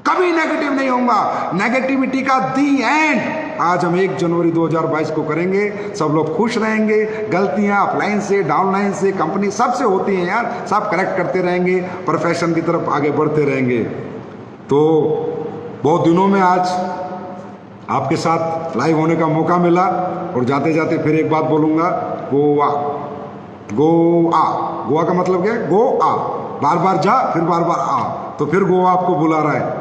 कभी नेगेटिव नहीं होऊंगा। नेगेटिविटी का दी एंड आज हम 1 जनवरी 2022 को करेंगे। सब लोग खुश रहेंगे। गलतियां अपलाइन से, डाउनलाइन से, कंपनी सबसे होती हैं यार, सब करेक्ट करते रहेंगे, प्रोफेशन की तरफ आगे बढ़ते रहेंगे। तो बहुत दिनों में आज आपके साथ लाइव होने का मौका मिला। और जाते जाते फिर एक बात बोलूँगा, गोवा, गोवा, गोवा का मतलब क्या है? गो आ, बार बार जा फिर बार बार आ, तो फिर गोवा आपको बुला रहा है।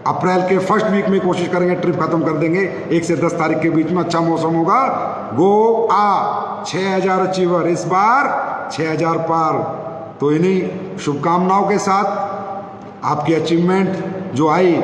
अप्रैल के फर्स्ट वीक में कोशिश करेंगे, ट्रिप खत्म कर देंगे। 1 से 10 तारीख के बीच में अच्छा मौसम होगा। गो आ, 6000 अचीवर, इस बार 6000 पार। तो इन्हीं शुभकामनाओं के साथ आपकी अचीवमेंट जो आई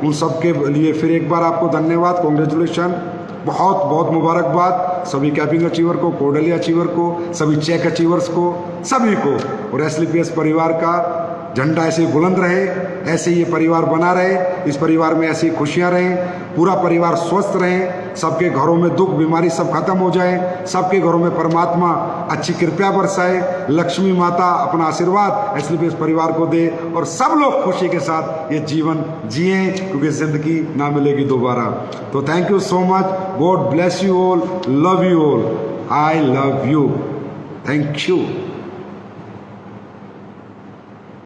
उन सब के लिए फिर एक बार आपको धन्यवाद, कांग्रेचुलेशन, बहुत बहुत मुबारकबाद सभी कैपिंग अचीवर को, कोर्डेलिया अचीवर को, सभी चेक अचीवर्स को, सभी को। और एस्क्लेपियस परिवार का झंडा ऐसे बुलंद रहे, ऐसे ये परिवार बना रहे, इस परिवार में ऐसी खुशियां रहें, पूरा परिवार स्वस्थ रहे, सबके घरों में दुख बीमारी सब खत्म हो जाए, सबके घरों में परमात्मा अच्छी कृपया बरसाए, लक्ष्मी माता अपना आशीर्वाद एस्क्लेपियस परिवार को दे और सब लोग खुशी के साथ ये जीवन जिए, क्योंकि जिंदगी ना मिलेगी दोबारा। तो thank you so much, God bless you all, love you all, I love you, thank you.